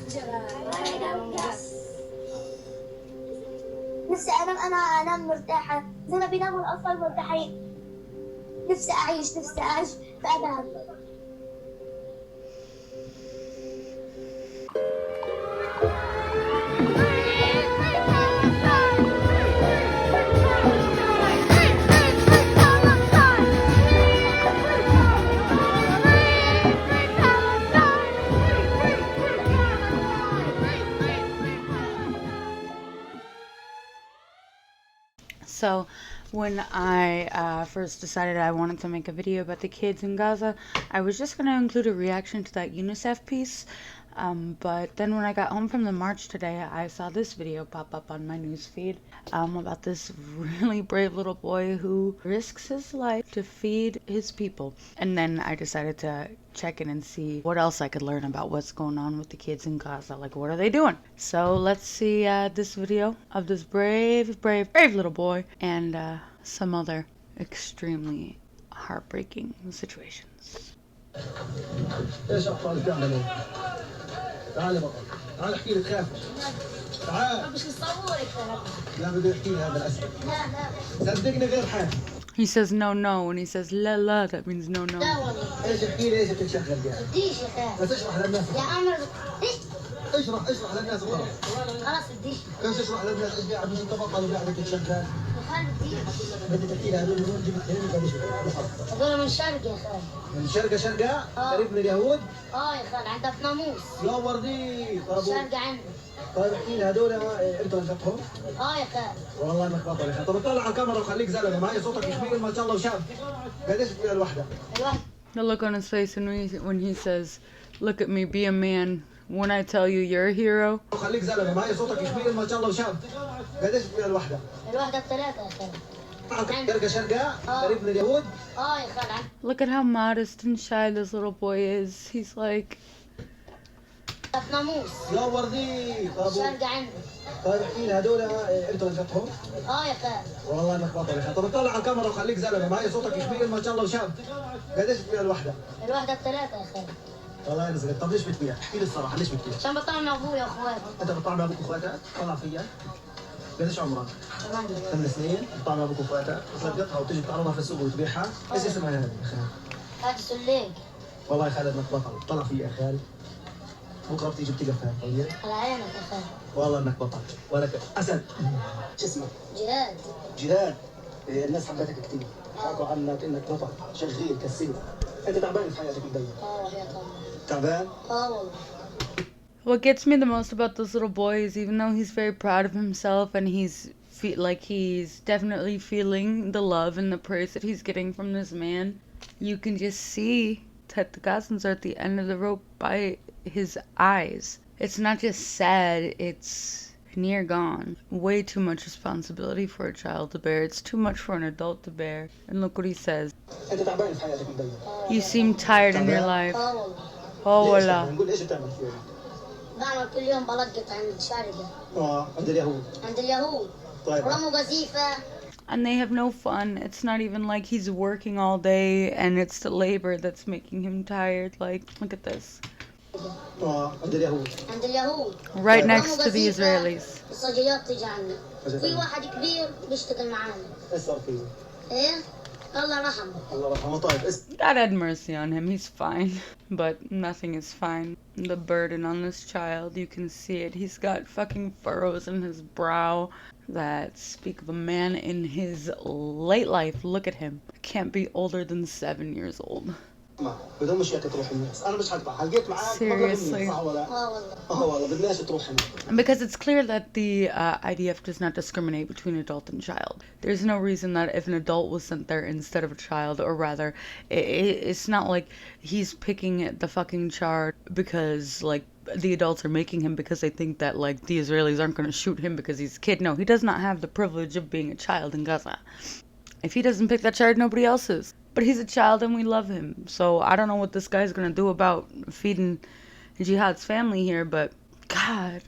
نفسي أنام مرتاحة زي ما بيناموا الأطفال مرتاحين. نفسي أعيش فأنام. So when I first decided I wanted to make a video about the kids in Gaza, I was just going to include a reaction to that UNICEF piece. But then when I got home from the march today, I saw this video pop up on my newsfeed about this really brave little boy who risks his life to feed his people. And then I decided to check in and see what else I could learn about what's going on with the kids in Gaza. Like, what are they doing? So let's see this video of this brave little boy and some other extremely heartbreaking situations. تعال يا بطل، تعال احكي لي تخاف. تعال. مش نصورك. لا بدي احكي لي هذا الاسد. لا. صدقني غير حاجة. He says no, and he says la, that means no. لا والله. ايش احكي لي ايش بتشغل يعني؟ بديش يا خال. بس اشرح للناس. يا عمر اشرح للناس وخلاص. خلاص بديش. ايش اشرح للناس ايش قاعد بتتبطل وقاعد تتشغل؟ يا خال بديش. بدي تحكي لي هذول من جبت هنا هذول من شرق يا خال. من شرقة قريب من اليهود؟ يا خال عندك ناموس. يا وردي. شرقة عندنا. طيب احكي لي هذول انت نشطهم؟ يا خال. والله انك بطل يا خال. طب اطلع على الكاميرا وخليك زلمه معي صوتك كبير ما شاء الله وشاب. قديش فيها الوحده؟ The look on his face when he says, "Look at me, be a man. When I tell you you're a hero." خليك زلمه معي صوتك كبير ما شاء الله وشاب. قديش فيها الوحده؟ الوحده بثلاثة يا خال. شرقة قريب من اليهود؟ يا خال. Look at how modest and shy this little boy is. He's like, ناموس. يا وردي. شرقة عندنا. طيب احكي لي هذول انت نشطهم؟ يا خال. والله انك بطل يا خال. طب اطلع على الكاميرا وخليك زلمه معي صوتك كبير ما شاء الله وشاب. قديش فيها الوحده؟ الوحده بثلاثة يا خال. والله نزلت. طب ليش بتبيع؟ احكي لي الصراحه ليش بتبيع؟ عشان بطعم ابويا واخواتي. انت بتطعم ابوك واخواتك؟ طلع فيا. قديش عمرك؟ 8 سنين. بتطعم ابوك واخواتك تصدقها وتجي تعرضها في السوق وتبيعها؟ ايش اسمها هذه يا خال؟ هذا سليق. والله يا خالد انك بطل. طلع فيا يا خال. بكره بتيجي بتقف هاي طيب؟ على عينك يا خال. والله انك بطل. ولك اسد. شو اسمك؟ جهاد. الناس حبتك كثير. حكوا عنك انك بطل شغيل كسير. انت تعبان في حياتك مبين. يا طبعا. تعبان؟ والله. what gets me the most about this little boy is even though he's very proud of himself and he's definitely feeling the love and the praise that he's getting from this man, you can just see that the Gazans are at the end of the rope by his eyes. It's not just sad, it's near gone. Way too much responsibility for a child to bear. It's too much for an adult to bear. And look what he says. You seem tired in your life. والله. بعمل كل يوم بلقط عند شارقة. عند اليهود. عند اليهود. طيب. رموا قذيفة. And they have no fun. It's not even like he's working all day and it's the labor that's making him tired. Like, look at this. عند اليهود. عند اليهود. Right next to the Israelis. الصجيات تيجي عنا. في واحد كبير بيشتغل معانا. ايش صار فيه؟ ايه؟ الله رحمه. الله رحمه. طيب God had mercy on him. He's fine. But nothing is fine. The burden on this child, you can see it. He's got fucking furrows in his brow that speak of a man in his late life. Look at him. Can't be older than 7 years old. بدون مش تروح الناس. انا مش هدفع. حلقيت معاك. Seriously. والله بدناش تروح هناك. Because it's clear that the IDF does not discriminate between adult and child. There's no reason that if an adult was sent there instead of a child, or rather, it's not like he's picking the fucking chart because, like, the adults are making him because they think that, like, the Israelis aren't going to shoot him because he's a kid. No, he does not have the privilege of being a child in Gaza. If he doesn't pick that chart, nobody else is. But he's a child and we love him. So I don't know what this guy's going to do about feeding Jihad's family here, but God.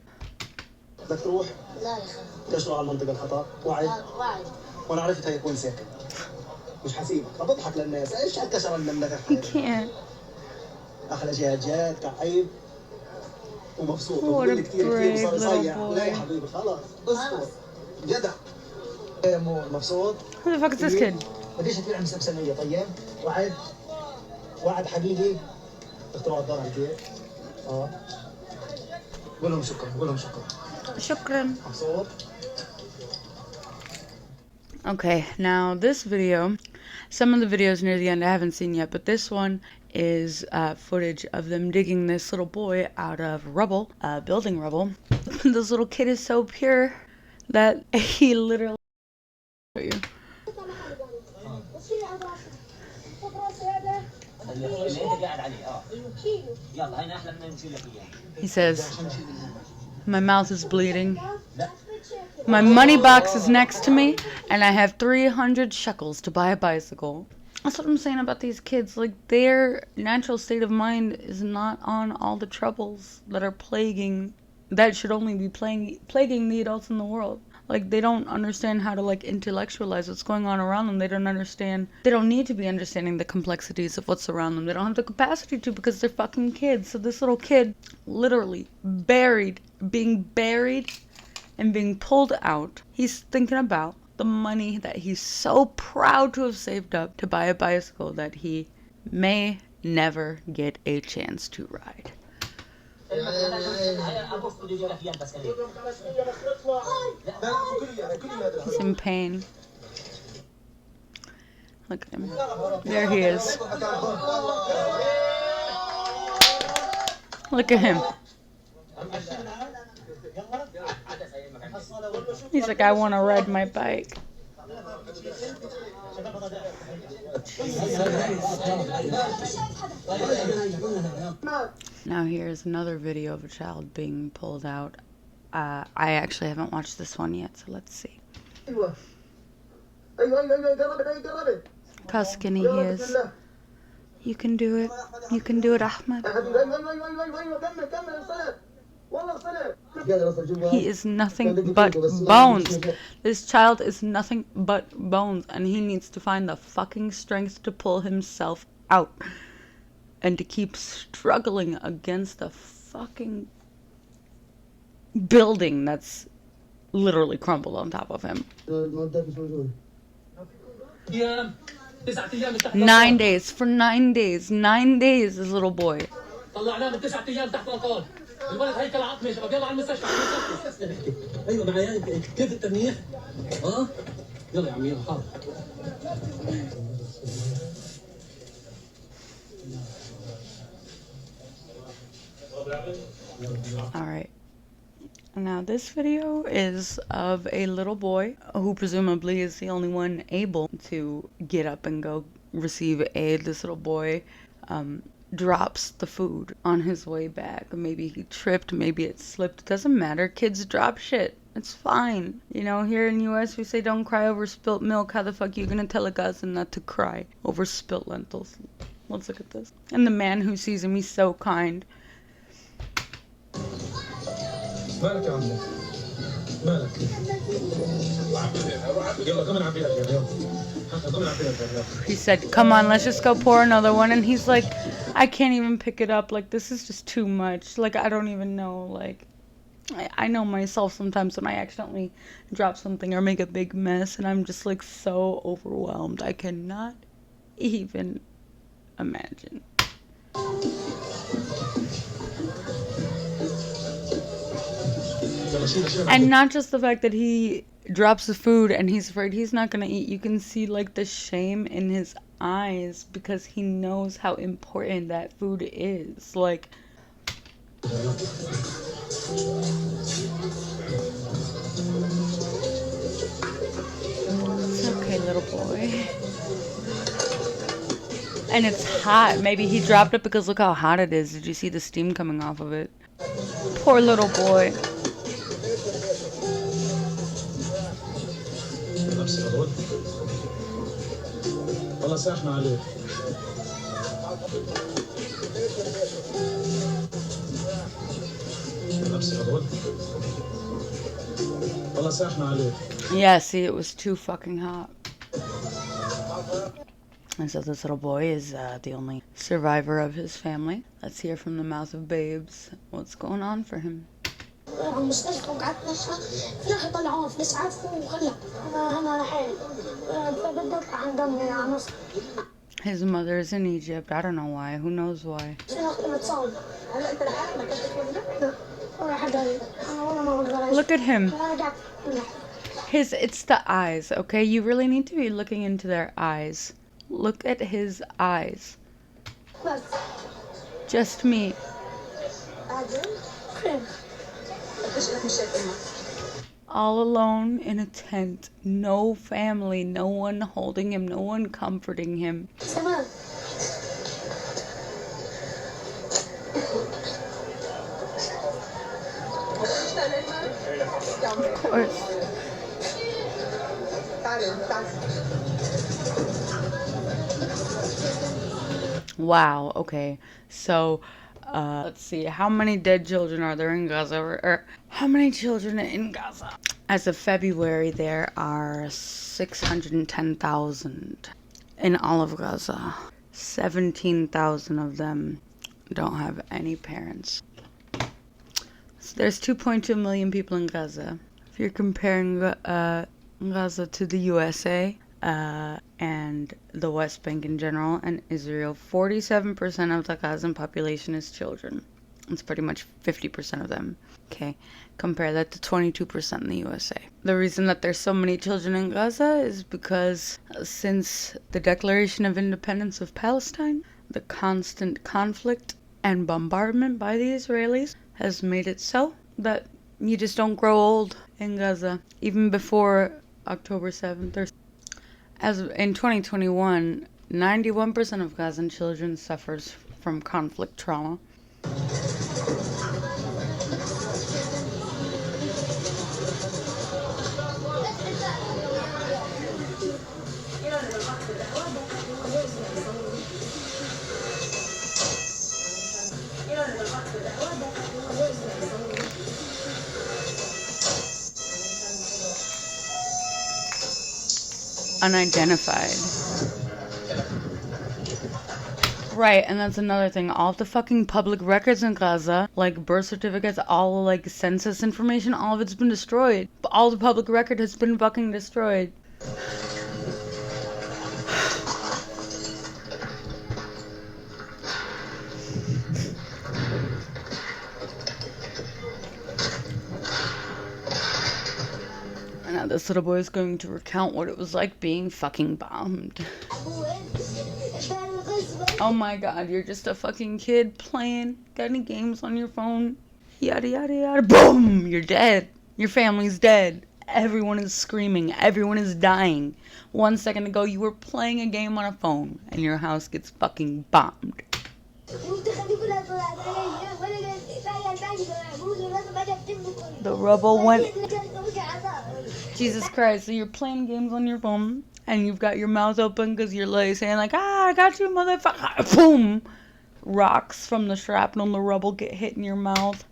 بدك تروح؟ لا يا اخي. ليش تروح على المنطقة الخطر؟ وعد؟ وعد. وانا عرفت هيك وين ساكن. مش حسيبك. بضحك للناس. ايش هالكشرة المملكة؟ He can't. احلى جهاد جاد كعيب. ومبسوط What a وبقول لي كثير كثير brave وصار little يصيح. لا يا boy. حبيبي خلاص اصبر جدع. يا مو مبسوط. Who the fuck is this kid? قديش كثير عم يسلم سنوية طيب؟ وعد وعد حبيبي اخترعوا الدار على البيت. قول لهم شكرا قول لهم شكرا. Shukran. مبسوط. Okay, now this video, some of the videos near the end I haven't seen yet, but this one is footage of them digging this little boy out of rubble, building rubble. This little kid is so pure that he literally... He says, my mouth is bleeding. My money box is next to me, and I have 300 shekels to buy a bicycle. That's what I'm saying about these kids. Like, their natural state of mind is not on all the troubles that are that should only be plaguing the adults in the world. Like, they don't understand how to, like, intellectualize what's going on around them. They don't need to be understanding the complexities of what's around them. They don't have the capacity to, because they're fucking kids. So this little kid, literally being buried and being pulled out, he's thinking about the money that he's so proud to have saved up to buy a bicycle that he may never get a chance to ride. He's in pain. Look at him. There he is. Look at him. He's like, I want to ride my bike. Now here's another video of a child being pulled out. I actually haven't watched this one yet, so let's see. Look how skinny he is. You can do it. You can do it, Ahmed. He is nothing but bones. This child is nothing but bones, and he needs to find the fucking strength to pull himself out and to keep struggling against the fucking building that's literally crumbled on top of him. 9 days. For 9 days. 9 days, this little boy. الولد هيكل عظمي يا شباب يلا على المستشفى ايوه معايا كيف التنميح يلا يا عمي يلا حاضر Alright, now this video is of a little boy who presumably is the only one able to get up and go receive aid. This little boy drops the food on his way back. Maybe he tripped, maybe it slipped. It doesn't matter. Kids drop shit. It's fine. You know, here in the US we say don't cry over spilt milk. How the fuck are you gonna tell a Gazan not to cry over spilt lentils? Let's look at this. And the man who sees him, he's so kind. مالك يا عمي مالك يلا كمان عبيلك يلا He said, come on, let's just go pour another one. And he's like, I can't even pick it up. Like, this is just too much. Like, I don't even know. Like, I know myself sometimes when I accidentally drop something or make a big mess. And I'm just, like, so overwhelmed. I cannot even imagine. And not just the fact that he drops the food and he's afraid he's not gonna eat. You can see like the shame in his eyes because he knows how important that food is. Like, it's okay, little boy. And it's hot. Maybe he dropped it because look how hot it is. Did you see the steam coming off of it? Poor little boy. Yeah, see, it was too fucking hot. And so this little boy is the only survivor of his family. Let's hear from the mouth of babes what's going on for him. المستشفى وقعدت نشرة راح يطلعوه في الإسعاف وخلى أنا حالي فبدي أطلع عند أمي على مصر. His mother is in Egypt. I don't know why. Who knows why? Look at him. It's the eyes, okay? You really need to be looking into their eyes. Look at his eyes. Just me. All alone in a tent. No family. No one holding him. No one comforting him. Of course. Wow, okay. So, let's see. How many dead children are there in Gaza? Or how many children in Gaza? As of February, there are 610,000 in all of Gaza. 17,000 of them don't have any parents. So there's 2.2 million people in Gaza. If you're comparing Gaza to the USA and the West Bank in general and Israel, 47% of the Gazan population is children. It's pretty much 50% of them. Okay, compare that to 22% in the USA. The reason that there's so many children in Gaza is because since the Declaration of Independence of Palestine, the constant conflict and bombardment by the Israelis has made it so that you just don't grow old in Gaza. Even before October 7th. As in 2021, 91% of Gazan children suffers from conflict trauma. Unidentified. Right, and that's another thing. All of the fucking public records in Gaza, like birth certificates, all like census information, all of it's been destroyed. All the public record has been fucking destroyed. Now this little boy is going to recount what it was like being fucking bombed. Oh my god, you're just a fucking kid playing. Got any games on your phone? Yada yada yada. Boom! You're dead. Your family's dead. Everyone is screaming. Everyone is dying. 1 second ago you were playing a game on a phone and your house gets fucking bombed. The rubble went... Jesus Christ, so you're playing games on your phone and you've got your mouth open because you're like saying like, ah, I got you, motherfucker. Boom! Rocks from the shrapnel and the rubble get hit in your mouth.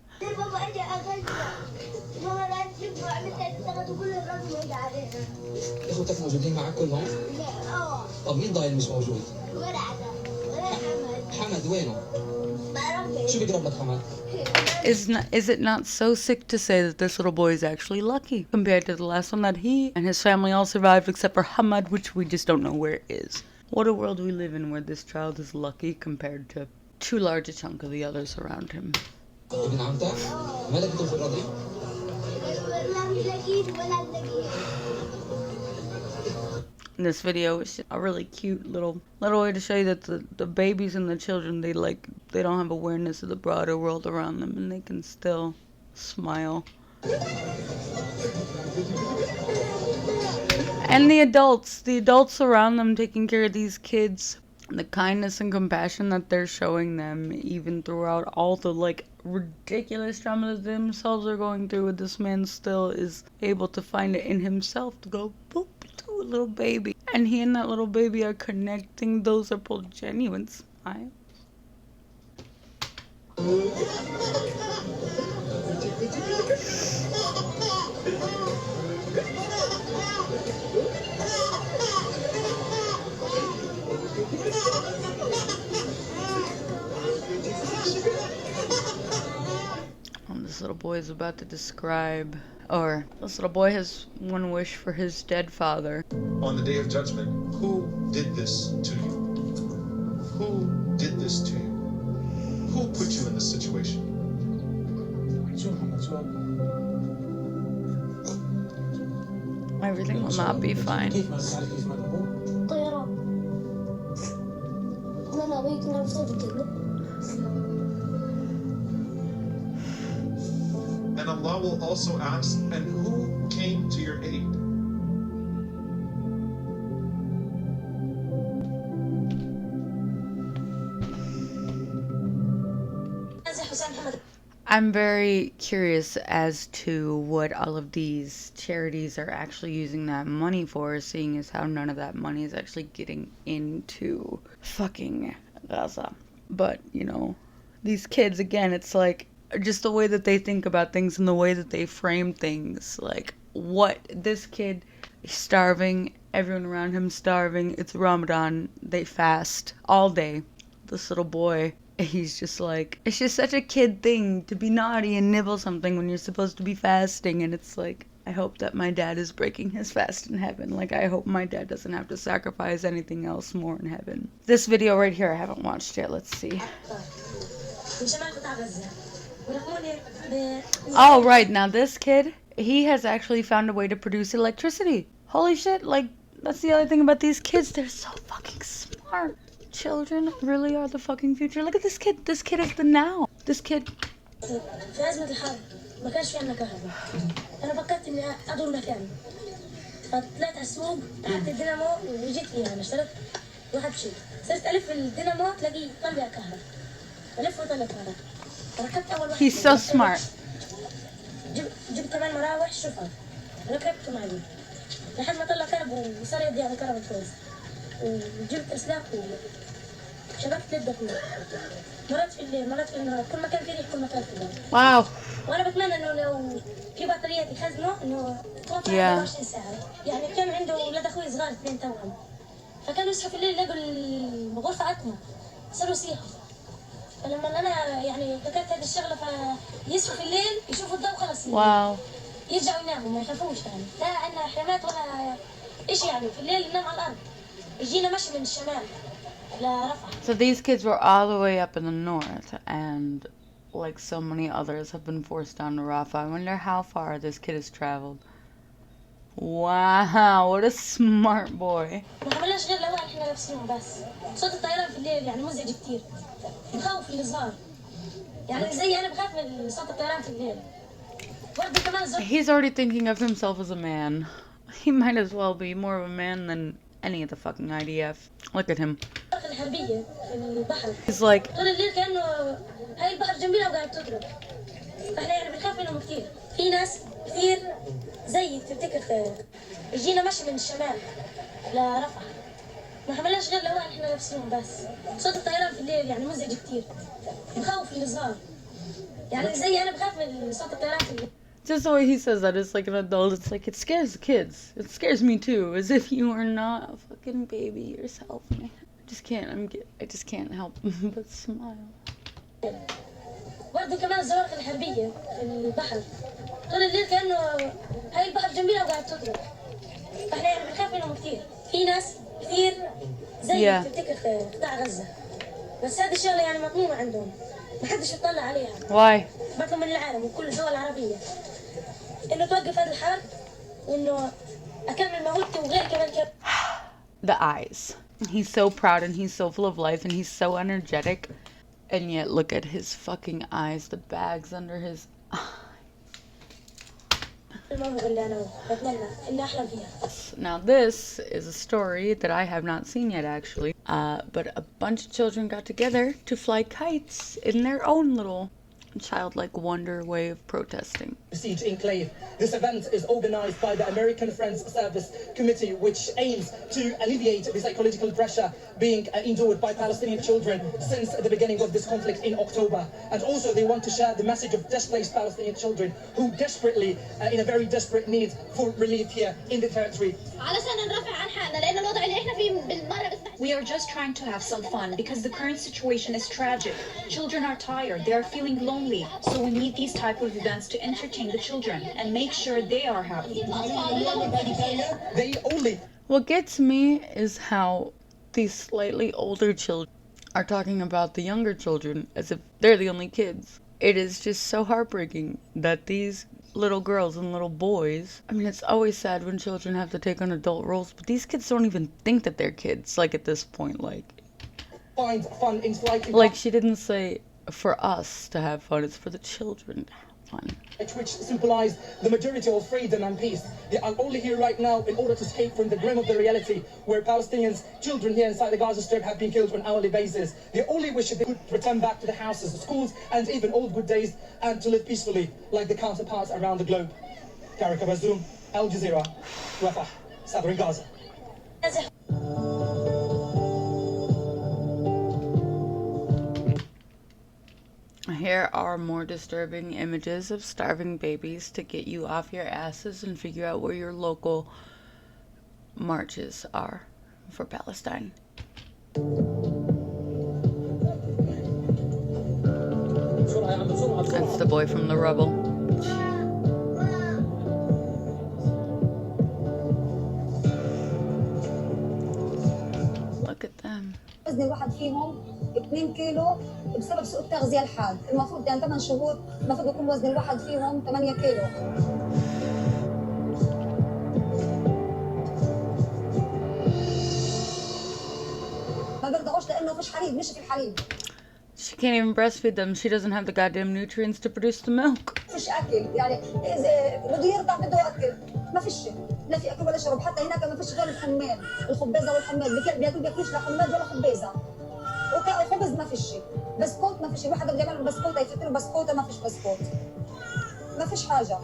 موجودين معاك كلهم؟ طب مين ضايل مش موجود؟ حمد وينه؟ شو بيقرب لك حمد؟ Is it not so sick to say that this little boy is actually lucky compared to the last one, that he and his family all survived except for Hamad, which we just don't know where it is. What a world we live in where this child is lucky compared to too large a chunk of the others around him. This video is a really cute little way to show you that the babies and the children, they don't have awareness of the broader world around them and they can still smile. And the adults around them taking care of these kids, the kindness and compassion that they're showing them even throughout all the ridiculous trauma that themselves are going through, with this man still is able to find it in himself to go boop to a little baby. And he and that little baby are connecting. Those are both genuine smiles. boy is about to describe, or this little boy has one wish for his dead father. On the day of judgment, who did this to you? Who did this to you? Who put you in this situation? Everything will not be fine. And Allah will also ask, and who came to your aid? I'm very curious as to what all of these charities are actually using that money for, seeing as how none of that money is actually getting into fucking Gaza. But, you know, these kids, again, it's like just the way that they think about things and the way that they frame things. Like, what? This kid is starving, everyone around him starving, it's Ramadan, they fast all day. This little boy, he's just like, it's just such a kid thing to be naughty and nibble something when you're supposed to be fasting. And it's like, I hope that my dad is breaking his fast in heaven. Like, I hope my dad doesn't have to sacrifice anything else more in heaven. This video right here, I haven't watched yet. Let's see. Oh, right. Now this kid, he has actually found a way to produce electricity. Holy shit. Like, that's the other thing about these kids. They're so fucking smart. Children really are the fucking future. Look at this kid. This kid is the now. This kid. ما كانش في عندنا كهرباء. أنا فكرت إني أدور مكان. فطلعت على السوق تحت الدينامو وجيت فيها. أنا اشتريت واحد شيء. صرت ألف الدينامو تلاقي طلع كهرباء. ألف وطلع كهرباء. ركبت أول واحد. He's so smart. جبت 8 مراوح شوفها. ركبته معي. لحد ما طلع كهرباء وصار يدي على كهرباء كويس. وجبت أسلاك وشبكت للدك. مرات في الليل مرات في النهار كل مكان في ريح كل مكان في الليل. واو. وانا بتمنى انه لو في بطاريات يخزنوا انه توفر 24 ساعه. يعني كان عنده ولاد اخوي صغار 2 توأم. فكانوا يصحوا في الليل يلاقوا الغرفه عتمه. صاروا يصيحوا. فلما انا يعني ذكرت هذه الشغله فيصحوا في الليل يشوفوا الضوء خلاص. واو. يرجعوا يناموا ما يخافوش يعني. لا عندنا حمايات ولا شيء يعني في الليل ننام على الارض. يجينا مشي من الشمال. So these kids were all the way up in the north, and like so many others have been forced down to Rafah. I wonder how far this kid has traveled. Wow, what a smart boy. ما عملناش غير لوان احنا لابسينهم بس. صوت الطيران في الليل يعني مزعج كتير. بخوف الصغار. يعني زي انا بخاف من صوت الطيران في الليل. برضه كمان He's already thinking of himself as a man. He might as well be more of a man than any of the fucking IDF. Look at him. الحربية في البحر. He's like. طول الليل كأنه هاي البحر جنبنا وقاعد تضرب. احنا يعني بنخاف منهم كتير. في ناس كتير زي تفتكر يجينا مشي من الشمال لرفح. ما حملناش غير لوان احنا لابسينهم بس. صوت الطيران في الليل يعني مزعج كتير. بخوف الصغار. يعني زي انا بخاف من صوت الطيران في الليل. Just the way he says that, it's like an adult. It's like, it scares the kids. It scares me too, as if you are not a fucking baby yourself, man. I just can't help but smile. برضه كمان الزواحف الحربية في البحر. طول الليل كأنه هاي البحر جنبنا وقاعد تضرب. احنا يعني بنخاف منهم كتير. في ناس كتير زي تفتكر قطاع غزة. بس هذه الشغلة يعني مضمومة عندهم. ما حدش يطلع عليها. Why? بطلوا من العالم وكل الدول العربية. إنه توقف هذا الحرب وإنه أكمل موهبتي وغير كمان The eyes. He's so proud and he's so full of life and he's so energetic. And yet look at his fucking eyes. The bags under his Now this is a story that I have not seen yet actually. But a bunch of children got together to fly kites in their own little childlike wonder way of protesting. Siege enclave. This event is organized by the American Friends Service Committee, which aims to alleviate the psychological pressure being endured by Palestinian children since the beginning of this conflict in October. And also they want to share the message of displaced Palestinian children who desperately, in a very desperate need for relief here in the territory. We are just trying to have some fun because the current situation is tragic. Children are tired, they are feeling lonely, so we need these type of events to entertain the children and make sure they are happy. They only What gets me is how these slightly older children are talking about the younger children as if they're the only kids. It is just so heartbreaking that these little girls and little boys, I mean, it's always sad when children have to take on adult roles, but these kids don't even think that they're kids, like at this point, find fun in flighting. like she didn't say for us to have fun, it's for the children to have fun. Which symbolize the majority of freedom and peace. They are only here right now in order to escape from the grim of the reality where Palestinians, children here inside the Gaza Strip have been killed on an hourly basis. They only wish they could return back to the houses, the schools, and even old good days, and to live peacefully like the counterparts around the globe. Karika Bazoum, Al Jazeera, Rafah, southern Gaza. Here are more disturbing images of starving babies to get you off your asses and figure out where your local marches are for Palestine. That's the boy from the rubble. Look at them. وزن الواحد فيهم 2 كيلو بسبب سوء التغذية الحاد. المفروض يعني 8 شهور المفروض يكون وزن الواحد فيهم 8 كيلو. ما بيرضعوش لأنه فيش حليب، مش في الحليب. She can't even breastfeed them. She doesn't have the goddamn nutrients to produce the milk. فيش أكل، يعني إذا بده يرضع بده أكل، ما فيش. لا في أكل ولا شرب، حتى هناك ما فيش غير الحمال، الخبازة والحمال، بياكلش لا حماد ولا خبازة. وخبز ما فيش، بسكوت ما فيش، الواحد بده يعمل بسكوت يفتح له بسكوت ما فيش بسكوت. ما فيش حاجة.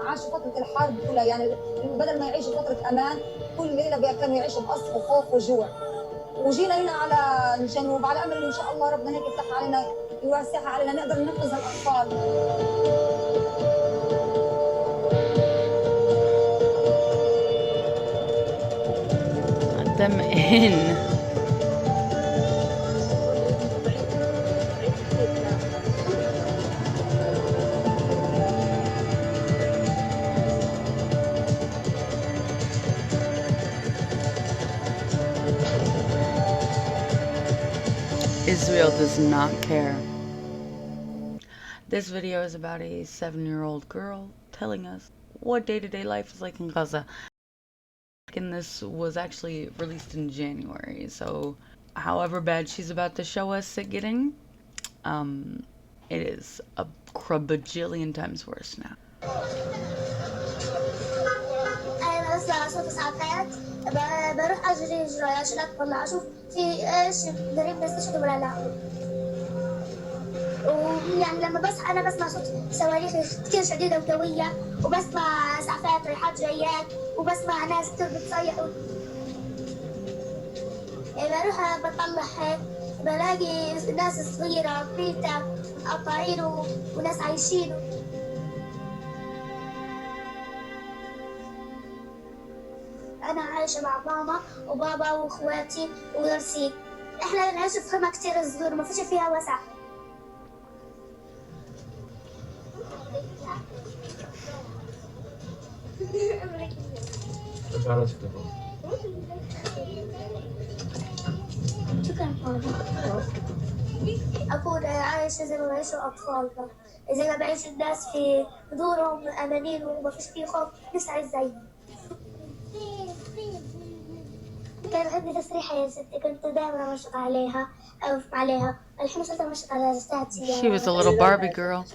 عاشوا فترة الحرب كلها، يعني بدل ما يعيشوا فترة أمان كل ليلة كانوا يعيشوا بقصف وخوف وجوع. وجينا هنا على الجنوب على امل ان شاء الله ربنا هيك يفتح علينا يوسعها علينا نقدر ننقذ الاطفال. Let them in. Israel does not care. This video is about a 7-year-old girl telling us what day-to-day life is like in Gaza. And this was actually released in January, so however bad she's about to show us it getting, it is a bajillion times worse now. بروح اجري عشان اطلع اشوف في ايش قريب نستشهد ولا لا. ويعني لما بصحى انا بسمع صوت صواريخ كثير شديده وقويه وبسمع اسعافات رايحات جايات وبسمع ناس كثير بتصيح. بروح بطلع هيك بلاقي ناس صغيره بيتا قطاعين وناس عايشين. أنا عايشة مع ماما وبابا وإخواتي ودرسي. إحنا نعيش في خيمة كتير صغيرة ما فيش فيها وسع. شكرا ماما. أكون عايشة زي ما بيعيشوا أطفالنا، زي ما بعيش الناس في دورهم أمانين وما فيش فيه خوف، نفسي أعيش زيهم. كان عندي تسريحة يا ستي كنت دائما أمشط عليها أوقف عليها. الحين وصلت أمشط على ستاتي. She was a little Barbie girl.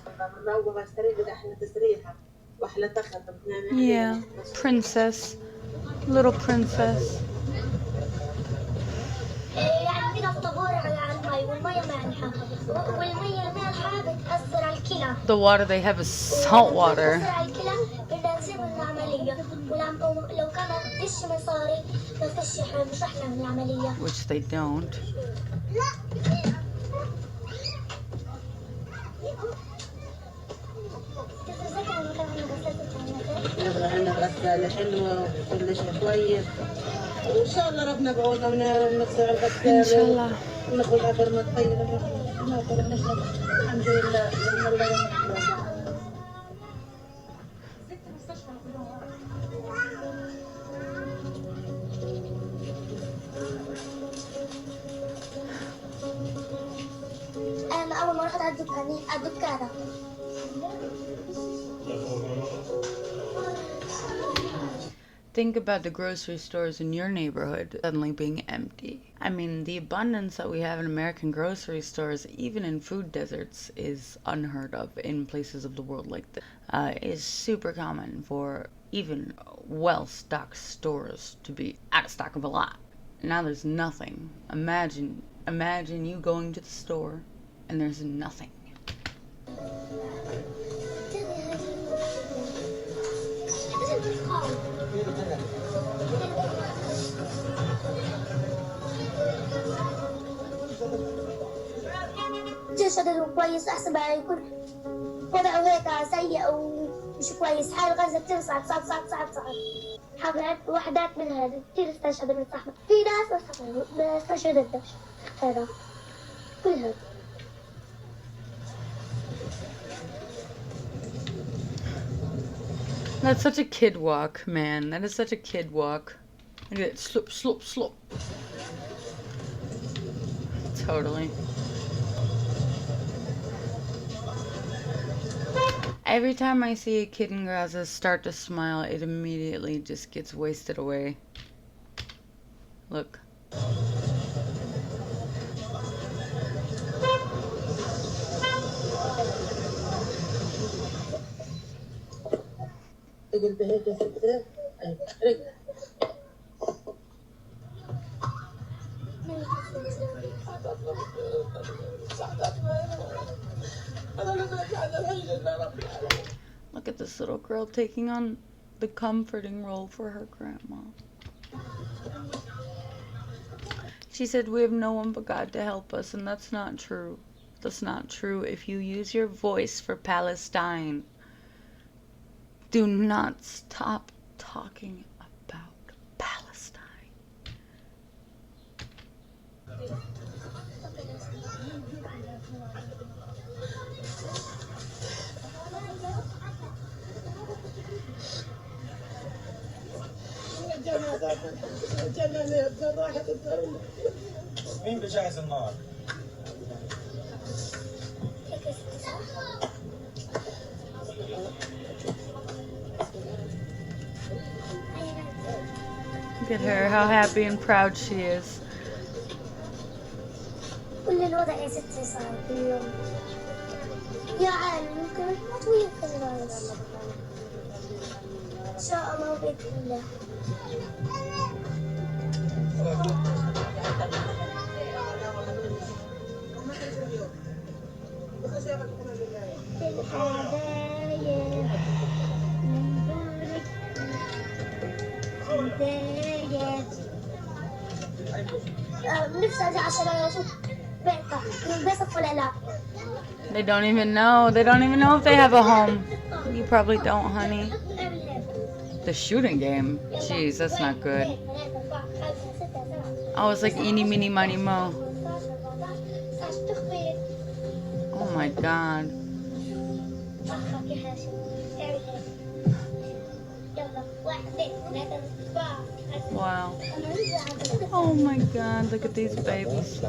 Yeah, princess, little princess. يعني فينا طابور على المي والمية مالحة والمية المالحة بتأثر على الكلى. The water they have is salt water. بتأثر على الكلى بدنا نسوي العملية ولو كانت فيش مصاري ما فيش مش رح نعمل العملية. Which they don't. يبقى عندنا غسالة حلوة وكل شيء كويس وإن شاء الله ربنا بعوضنا من نغسل الغسالة. إن شاء الله. وناخذ عبر ما تطيب ناكل ونشرب الحمد لله زي الله يرحمه. أنا أول ما رحت على الدكانة Think about the grocery stores in your neighborhood suddenly being empty. I mean, the abundance that we have in American grocery stores, even in food deserts, is unheard of in places of the world like this. It is super common for even well-stocked stores to be out of stock of a lot. Now there's nothing. Imagine you going to the store and there's nothing. جسده كويس أحسن ما يكون وضعه هيك سيء ومش كويس. حال غزة بتنصعب صعب. حملات وحدات من هذا كتير استشهدوا من الصحراء. في ناس ما استشهدتش هذا كل هذا. That's such a kid walk, man. That is such a kid walk. Look at it. Slop. Totally. Every time I see a kid in Gaza start to smile, it immediately just gets wasted away. Look. قلت هيك يا ستة Look at this little girl taking on the comforting role for her grandma. She said, "We have no one but God to help us," and that's not true. That's not true. If you use your voice for Palestine, do not stop talking about Palestine. مين بجهز النار؟ Look at her, how happy and proud she is. كل الوضع يا ستي صعب اليوم. يا عالم ممكن ما طويل خلاص. إن شاء الله وبإذن الله. نفسي أرجع عشان أشوف بيتها ينبسط ولا لا. They don't even know. They don't even know if they have a home. You probably don't, honey. The shooting game? Jeez, that's not good. Oh, it's like eeny, meeny, miny, mo. Oh my god. Wow. Oh my god, look at these babies.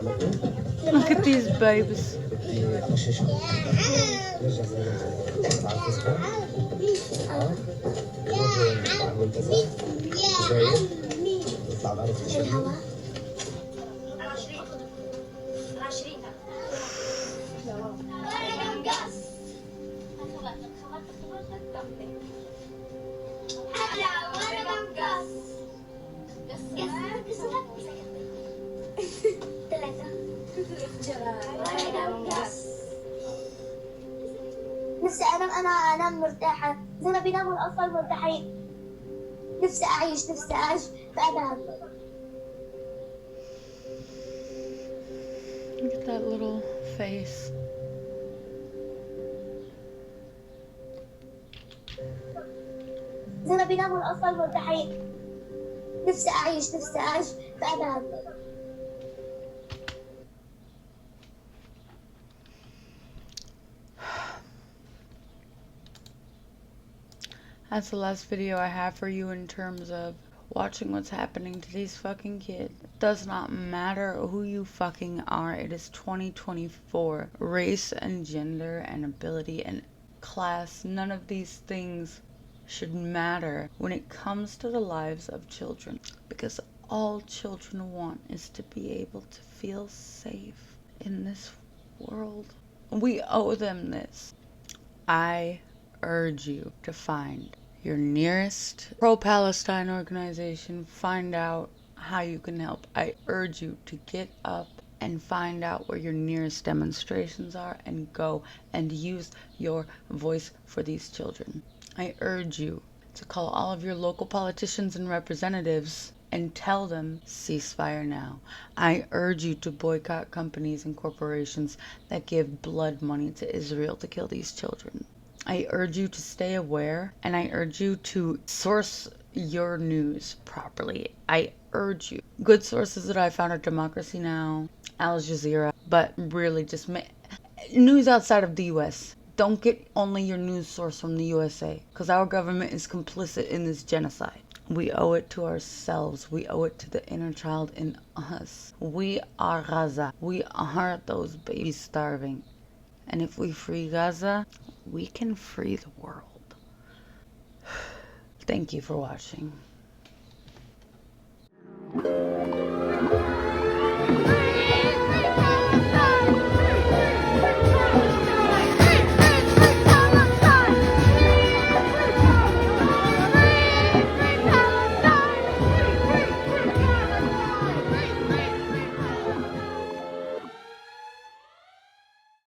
Look at these babies. نفسي أنام مرتاحة زي ما بيناموا الأطفال مرتاحين. نفسي أعيش فأنام. Look at that little face. صرنا بيناموا الأطفال مرتاحين. نفسي أعيش في أمان. That's the last video I have for you in terms of watching what's happening to these fucking kids. It does not matter who you fucking are. It is 2024. Race and gender and ability and class, none of these things should matter when it comes to the lives of children, because all children want is to be able to feel safe in this world. We owe them this. I urge you to find your nearest pro-Palestine organization, find out how you can help. I urge you to get up and find out where your nearest demonstrations are and go and use your voice for these children. I urge you to call all of your local politicians and representatives and tell them ceasefire now. I urge you to boycott companies and corporations that give blood money to Israel to kill these children. I urge you to stay aware, and I urge you to source your news properly. I urge you. Good sources that I found are Democracy Now!, Al Jazeera, but really just news outside of the US. Don't get only your news source from the USA, because our government is complicit in this genocide. We owe it to ourselves. We owe it to the inner child in us. We are Gaza. We are those babies starving. And if we free Gaza, we can free the world. Thank you for watching.